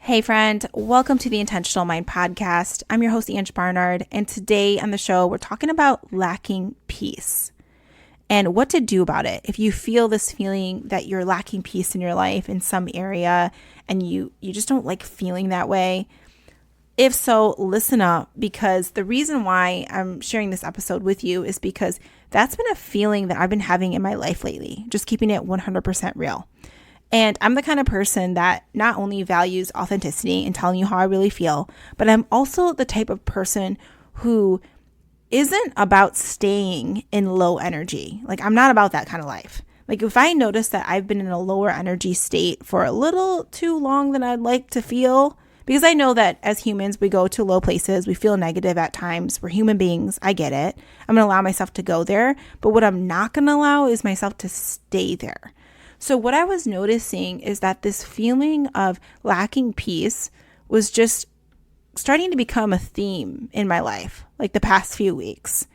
Hey friend, welcome to the Intentional Mind podcast. I'm your host, Ange Barnard, and today on the show, we're talking about lacking peace and what to do about it. If you feel this feeling that you're lacking peace in your life in some area and you just don't like feeling that way, if so, listen up, because the reason why I'm sharing this episode with you is because that's been a feeling that I've been having in my life lately, just keeping it 100% real. And I'm the kind of person that not only values authenticity and telling you how I really feel, but I'm also the type of person who isn't about staying in low energy. Like, I'm not about that kind of life. Like, if I notice that I've been in a lower energy state for a little too long than I'd like to feel, because I know that as humans, we go to low places, we feel negative at times. We're human beings. I get it. I'm going to allow myself to go there. But what I'm not going to allow is myself to stay there. So what I was noticing is that this feeling of lacking peace was just starting to become a theme in my life, like the past few weeks.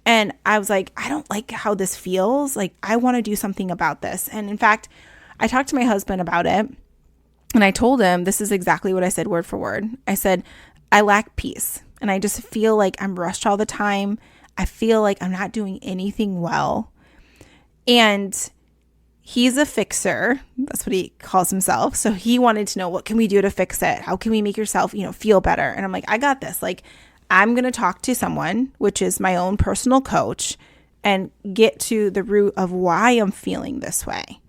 And I was like, I don't like how this feels. Like, I want to do something about this. And in fact, I talked to my husband about it, and I told him this is exactly what I said word for word. I said, I lack peace, and I just feel like I'm rushed all the time. I feel like I'm not doing anything well. And he's a fixer. That's what he calls himself. So he wanted to know, what can we do to fix it? How can we make yourself, feel better? And I'm like, I got this. Like, I'm going to talk to someone, which is my own personal coach, and get to the root of why I'm feeling this way.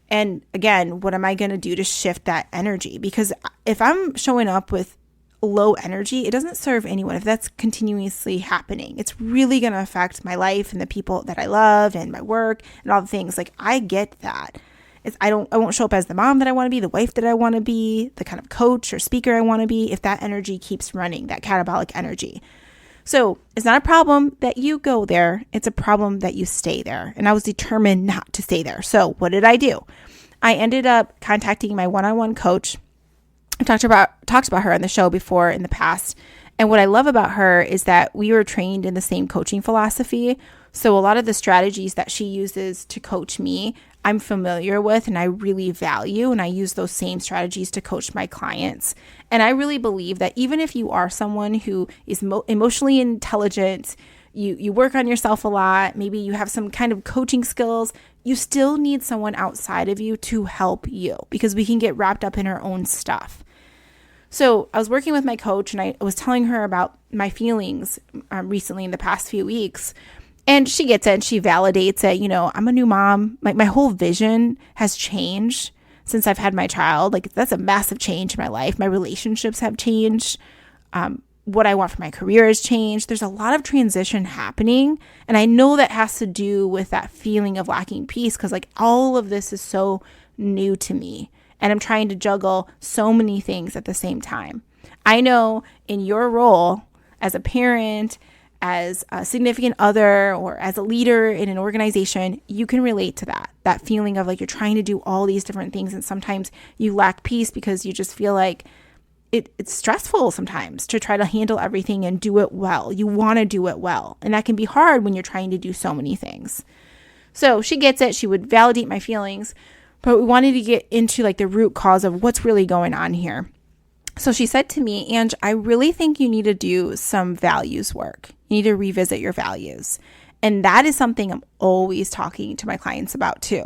And again, what am I going to do to shift that energy? Because if I'm showing up with low energy, it doesn't serve anyone. If that's continuously happening, it's really going to affect my life and the people that I love and my work and all the things. Like, I get that. I won't show up as the mom that I want to be, the wife that I want to be, the kind of coach or speaker I want to be, if that energy keeps running, that catabolic energy. So it's not a problem that you go there. It's a problem that you stay there. And I was determined not to stay there. So what did I do? I ended up contacting my one-on-one coach. I've talked about her on the show before in the past. And what I love about her is that we were trained in the same coaching philosophy. So a lot of the strategies that she uses to coach me, I'm familiar with and I really value. And I use those same strategies to coach my clients. And I really believe that even if you are someone who is emotionally intelligent, you work on yourself a lot, maybe you have some kind of coaching skills, you still need someone outside of you to help you, because we can get wrapped up in our own stuff. So I was working with my coach and I was telling her about my feelings recently in the past few weeks. And she gets it and she validates it. I'm a new mom. My whole vision has changed since I've had my child. Like, that's a massive change in my life. My relationships have changed. What I want for my career has changed. There's a lot of transition happening. And I know that has to do with that feeling of lacking peace, because like all of this is so new to me. And I'm trying to juggle so many things at the same time. I know in your role as a parent, as a significant other, or as a leader in an organization, you can relate to that feeling of like you're trying to do all these different things. And sometimes you lack peace because you just feel like it's stressful sometimes to try to handle everything and do it well. You want to do it well. And that can be hard when you're trying to do so many things. So she gets it. She would validate my feelings. But we wanted to get into like the root cause of what's really going on here. So she said to me, Ange, I really think you need to do some values work. You need to revisit your values. And that is something I'm always talking to my clients about too,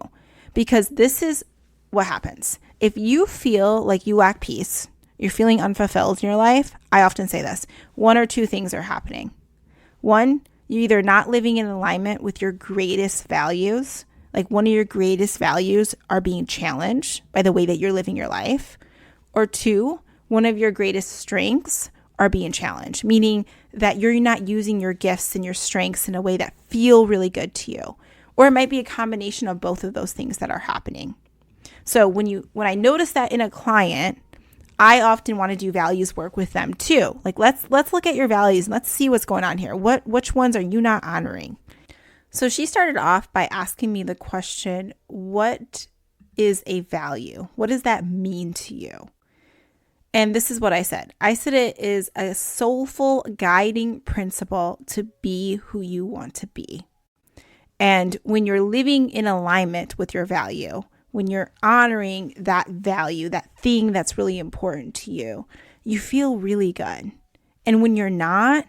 because this is what happens. If you feel like you lack peace, you're feeling unfulfilled in your life, I often say this, one or two things are happening. One, you're either not living in alignment with your greatest values, like one of your greatest values are being challenged by the way that you're living your life. Or two, one of your greatest strengths are being challenged, meaning that you're not using your gifts and your strengths in a way that feel really good to you. Or it might be a combination of both of those things that are happening. So when I notice that in a client, I often want to do values work with them too. Like, let's look at your values and let's see what's going on here. Which ones are you not honoring? So she started off by asking me the question, what is a value? What does that mean to you? And this is what I said. I said it is a soulful guiding principle to be who you want to be. And when you're living in alignment with your value, when you're honoring that value, that thing that's really important to you, you feel really good. And when you're not,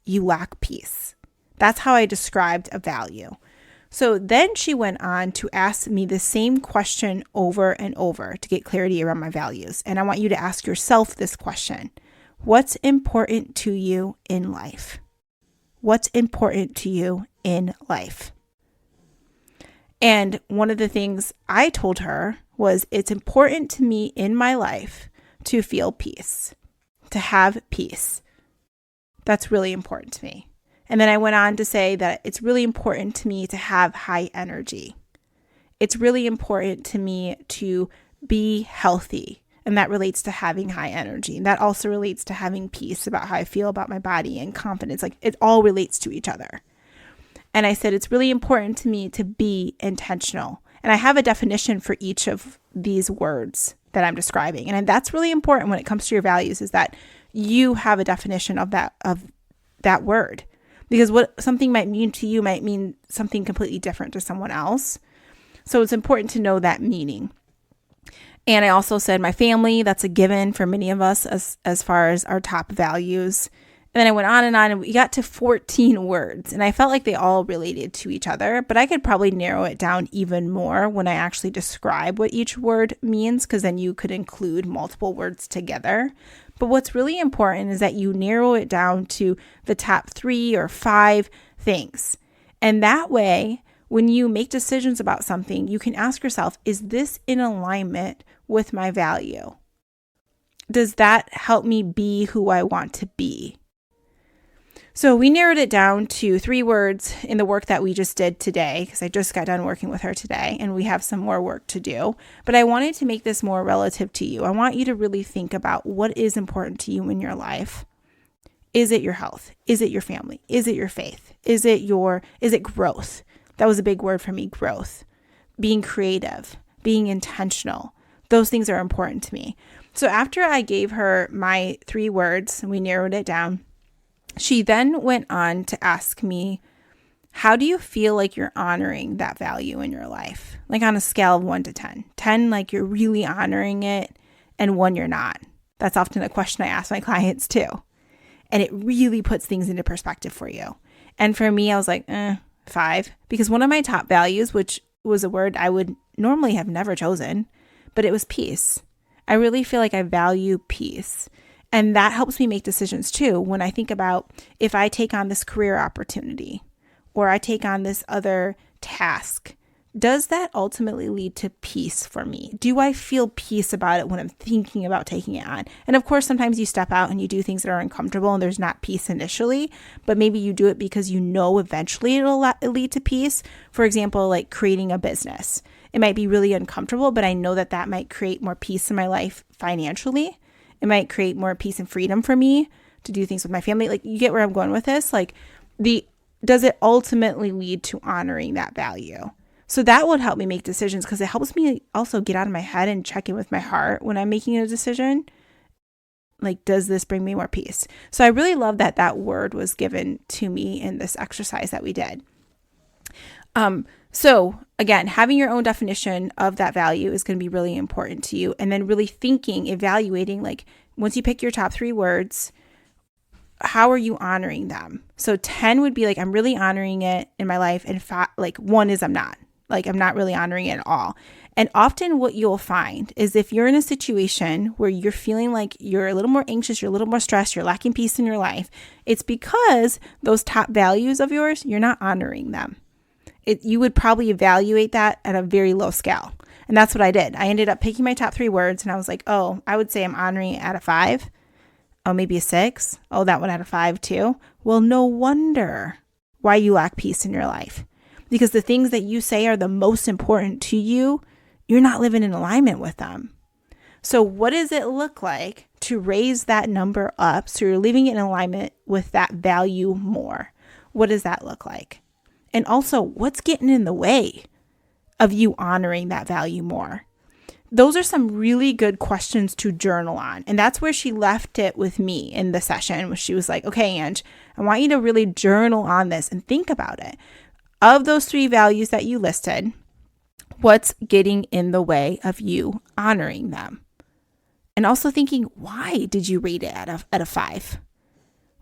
you lack peace. That's how I described a value. So then she went on to ask me the same question over and over to get clarity around my values. And I want you to ask yourself this question. What's important to you in life? What's important to you in life? And one of the things I told her was, it's important to me in my life to feel peace, to have peace. That's really important to me. And then I went on to say that it's really important to me to have high energy. It's really important to me to be healthy. And that relates to having high energy. And that also relates to having peace about how I feel about my body and confidence. Like, it all relates to each other. And I said, it's really important to me to be intentional. And I have a definition for each of these words that I'm describing. And that's really important when it comes to your values, is that you have a definition of that word. Because what something might mean to you might mean something completely different to someone else. So it's important to know that meaning. And I also said my family, that's a given for many of us as far as our top values. And then I went on and we got to 14 words, and I felt like they all related to each other, but I could probably narrow it down even more when I actually describe what each word means, because then you could include multiple words together. But what's really important is that you narrow it down to the top 3 or 5 things. And that way, when you make decisions about something, you can ask yourself, is this in alignment with my value? Does that help me be who I want to be? So we narrowed it down to 3 words in the work that we just did today, because I just got done working with her today and we have some more work to do. But I wanted to make this more relative to you. I want you to really think about what is important to you in your life. Is it your health? Is it your family? Is it your faith? Is it growth? That was a big word for me, growth. Being creative, being intentional. Those things are important to me. So after I gave her my 3 words and we narrowed it down, she then went on to ask me, how do you feel like you're honoring that value in your life? Like on a scale of 1 to 10. 10, like you're really honoring it, and 1, you're not. That's often a question I ask my clients too. And it really puts things into perspective for you. And for me, I was like, 5. Because one of my top values, which was a word I would normally have never chosen, but it was peace. I really feel like I value peace. And that helps me make decisions too. When I think about, if I take on this career opportunity or I take on this other task, does that ultimately lead to peace for me? Do I feel peace about it when I'm thinking about taking it on? And of course, sometimes you step out and you do things that are uncomfortable and there's not peace initially, but maybe you do it because you know eventually it'll lead to peace. For example, like creating a business. It might be really uncomfortable, but I know that might create more peace in my life financially. It might create more peace and freedom for me to do things with my family. Like, you get where I'm going with this? Like, does it ultimately lead to honoring that value? So that would help me make decisions, because it helps me also get out of my head and check in with my heart when I'm making a decision. Like, does this bring me more peace? So I really love that word was given to me in this exercise that we did. So again, having your own definition of that value is going to be really important to you. And then really evaluating, like, once you pick your top 3 words, how are you honoring them? So 10 would be like, I'm really honoring it in my life. And 1 is I'm not. Like, I'm not really honoring it at all. And often what you'll find is, if you're in a situation where you're feeling like you're a little more anxious, you're a little more stressed, you're lacking peace in your life, it's because those top values of yours, you're not honoring them. You would probably evaluate that at a very low scale. And that's what I did. I ended up picking my top 3 words, and I was like, I would say I'm honoring it at a 5. Oh, maybe a 6. Oh, that one at a 5 too. Well, no wonder why you lack peace in your life. Because the things that you say are the most important to you, you're not living in alignment with them. So what does it look like to raise that number up so you're living in alignment with that value more? What does that look like? And also, what's getting in the way of you honoring that value more? Those are some really good questions to journal on. And that's where she left it with me in the session, where she was like, okay, Ange, I want you to really journal on this and think about it. Of those 3 values that you listed, What's getting in the way of you honoring them? And also thinking, why did you rate it at a 5?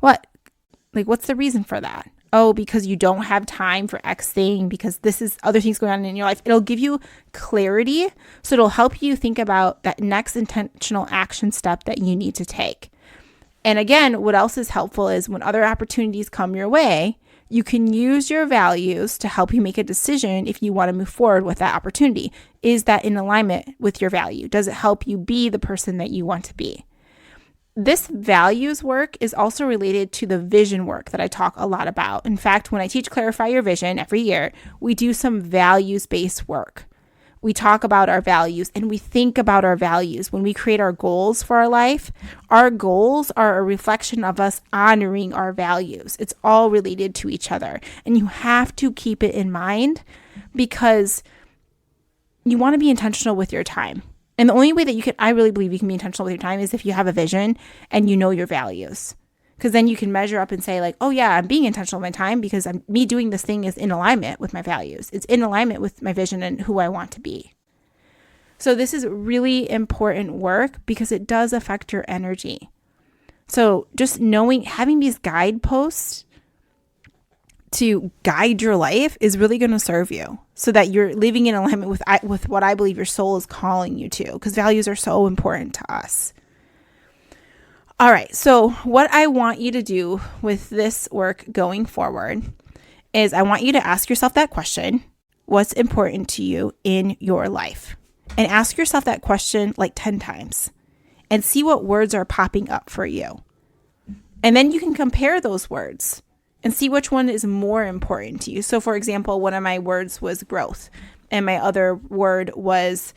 What's the reason for that? Oh, because you don't have time for X thing, because this is other things going on in your life. It'll give you clarity. So it'll help you think about that next intentional action step that you need to take. And again, what else is helpful is when other opportunities come your way, you can use your values to help you make a decision if you want to move forward with that opportunity. Is that in alignment with your value? Does it help you be the person that you want to be? This values work is also related to the vision work that I talk a lot about. In fact, when I teach Clarify Your Vision every year, we do some values-based work. We talk about our values and we think about our values. When we create our goals for our life, our goals are a reflection of us honoring our values. It's all related to each other. And you have to keep it in mind because you want to be intentional with your time. And the only way that I really believe you can be intentional with your time is if you have a vision and you know your values. Because then you can measure up and say like, oh yeah, I'm being intentional with my time because me doing this thing is in alignment with my values. It's in alignment with my vision and who I want to be. So this is really important work because it does affect your energy. So just having these guideposts to guide your life is really going to serve you so that you're living in alignment with what I believe your soul is calling you to, because values are so important to us. All right, so what I want you to do with this work going forward is I want you to ask yourself that question, what's important to you in your life? And ask yourself that question like 10 times and see what words are popping up for you. And then you can compare those words and see which one is more important to you. So for example, one of my words was growth and my other word was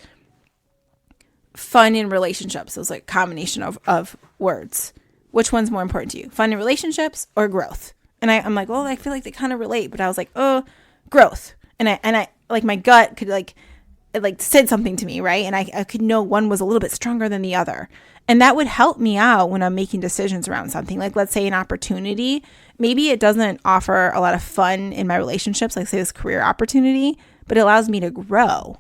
fun in relationships. It was like a combination of words. Which one's more important to you? Fun in relationships or growth? And I'm like, well, I feel like they kind of relate, but I was like, oh, growth. And I like my gut could it said something to me, right? And I could know one was a little bit stronger than the other. And that would help me out when I'm making decisions around something. Like let's say an opportunity, maybe it doesn't offer a lot of fun in my relationships, like say this career opportunity, but it allows me to grow.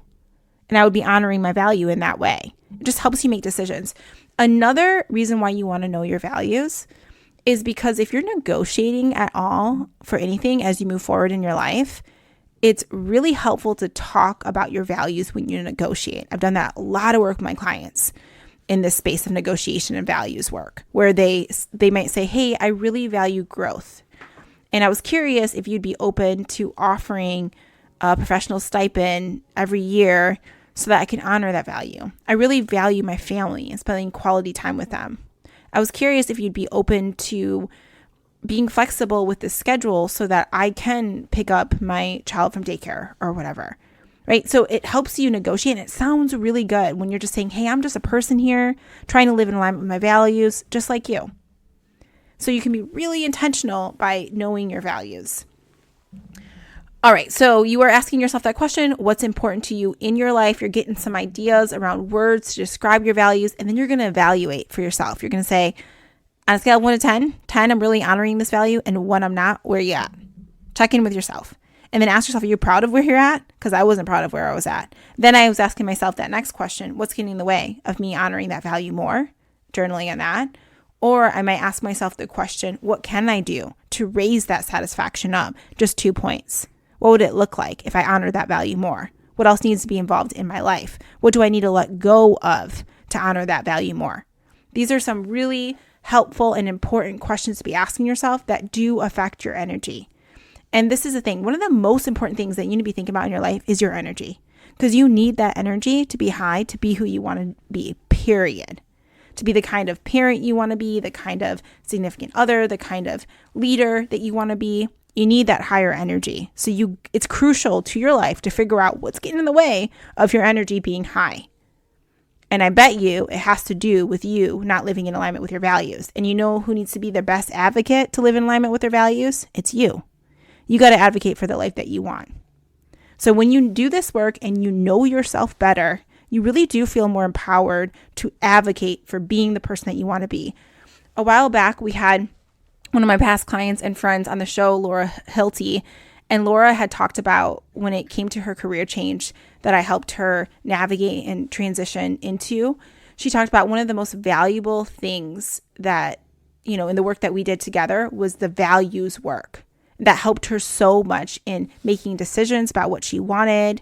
And I would be honoring my value in that way. It just helps you make decisions. Another reason why you want to know your values is because if you're negotiating at all for anything as you move forward in your life, it's really helpful to talk about your values when you negotiate. I've done that a lot of work with my clients in this space of negotiation and values work, where they might say, hey, I really value growth. And I was curious if you'd be open to offering a professional stipend every year so that I can honor that value. I really value my family and spending quality time with them. I was curious if you'd be open to being flexible with the schedule so that I can pick up my child from daycare or whatever, right? So it helps you negotiate, and it sounds really good when you're just saying, hey, I'm just a person here trying to live in alignment with my values, just like you. So you can be really intentional by knowing your values. All right, so you are asking yourself that question, what's important to you in your life? You're getting some ideas around words to describe your values, and then you're going to evaluate for yourself. You're going to say, on a scale of 1 to 10, 10, I'm really honoring this value, and 1, I'm not. Where are you at? Check in with yourself. And then ask yourself, are you proud of where you're at? Because I wasn't proud of where I was at. Then I was asking myself that next question, what's getting in the way of me honoring that value more? Journaling on that. Or I might ask myself the question, what can I do to raise that satisfaction up? Just 2 points. What would it look like if I honor that value more? What else needs to be involved in my life? What do I need to let go of to honor that value more? These are some really helpful and important questions to be asking yourself that do affect your energy. And this is the thing. One of the most important things that you need to be thinking about in your life is your energy, because you need that energy to be high, to be who you want to be, period. To be the kind of parent you want to be, the kind of significant other, the kind of leader that you want to be. You need that higher energy. So it's crucial to your life to figure out what's getting in the way of your energy being high. And I bet you it has to do with you not living in alignment with your values. And you know who needs to be the best advocate to live in alignment with their values? It's you. You got to advocate for the life that you want. So when you do this work and you know yourself better, you really do feel more empowered to advocate for being the person that you want to be. A while back, we had one of my past clients and friends on the show, Laura Hilty, And Laura had talked about when it came to her career change that I helped her navigate and transition into. She talked about one of the most valuable things that, in the work that we did together was the values work that helped her so much in making decisions about what she wanted,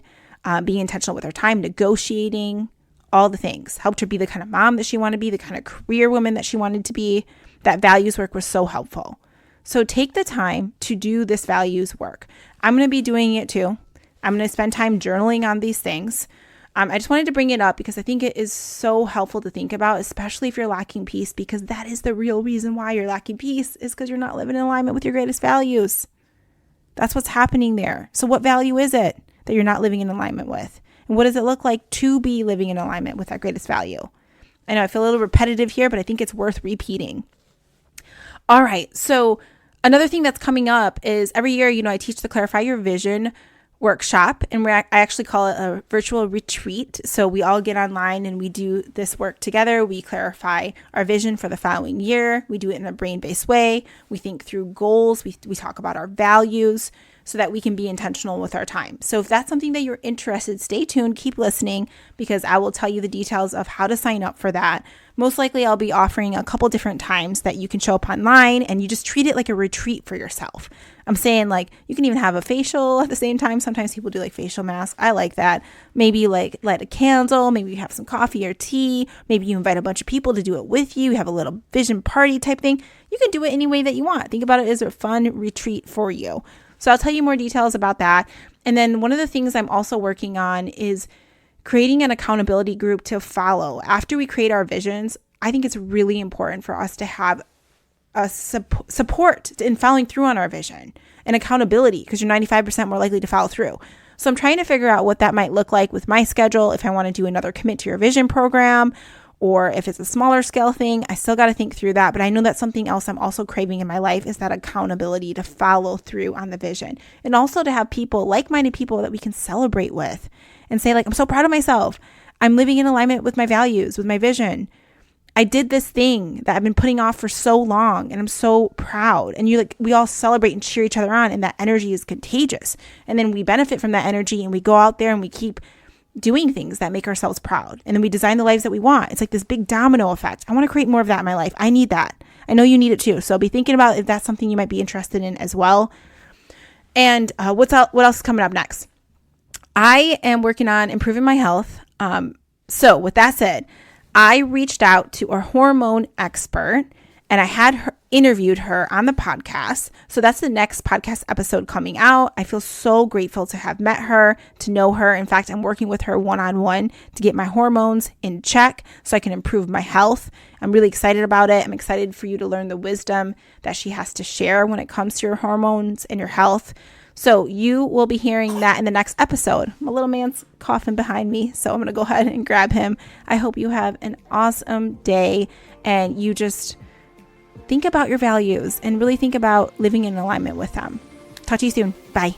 being intentional with her time, negotiating, all the things. Helped her be the kind of mom that she wanted to be, the kind of career woman that she wanted to be. That values work was so helpful. So take the time to do this values work. I'm going to be doing it too. I'm going to spend time journaling on these things. I just wanted to bring it up because I think it is so helpful to think about, especially if you're lacking peace, because that is the real reason why you're lacking peace is because you're not living in alignment with your greatest values. That's what's happening there. So what value is it that you're not living in alignment with? And what does it look like to be living in alignment with that greatest value? I know I feel a little repetitive here, but I think it's worth repeating. All right. So another thing that's coming up is every year, I teach the Clarify Your Vision workshop, and I actually call it a virtual retreat. So we all get online and we do this work together. We clarify our vision for the following year. We do it in a brain-based way. We think through goals. We talk about our values so that we can be intentional with our time. So if that's something that you're interested, stay tuned, keep listening, because I will tell you the details of how to sign up for that. Most likely I'll be offering a couple different times that you can show up online and you just treat it like a retreat for yourself. I'm saying you can even have a facial at the same time. Sometimes people do facial masks. I like that. Maybe light a candle. Maybe you have some coffee or tea. Maybe you invite a bunch of people to do it with you. You have a little vision party type thing. You can do it any way that you want. Think about it as a fun retreat for you. So I'll tell you more details about that. And then one of the things I'm also working on is creating an accountability group to follow. After we create our visions, I think it's really important for us to have a support in following through on our vision and accountability, because you're 95% more likely to follow through. So I'm trying to figure out what that might look like with my schedule. If I want to do another Commit to Your Vision program, or if it's a smaller scale thing, I still got to think through that. But I know that's something else I'm also craving in my life, is that accountability to follow through on the vision. And also to have people, like-minded people that we can celebrate with and say I'm so proud of myself. I'm living in alignment with my values, with my vision. I did this thing that I've been putting off for so long and I'm so proud. And we all celebrate and cheer each other on, and that energy is contagious. And then we benefit from that energy and we go out there and we keep doing things that make ourselves proud. And then we design the lives that we want. It's like this big domino effect. I want to create more of that in my life. I need that. I know you need it too. So be thinking about if that's something you might be interested in as well. And what else is coming up next? I am working on improving my health. So with that said, I reached out to a hormone expert and I had interviewed her on the podcast. So that's the next podcast episode coming out. I feel so grateful to have met her, to know her. In fact, I'm working with her one-on-one to get my hormones in check so I can improve my health. I'm really excited about it. I'm excited for you to learn the wisdom that she has to share when it comes to your hormones and your health. So you will be hearing that in the next episode. My little man's coughing behind me, so I'm going to go ahead and grab him. I hope you have an awesome day and you just think about your values and really think about living in alignment with them. Talk to you soon. Bye.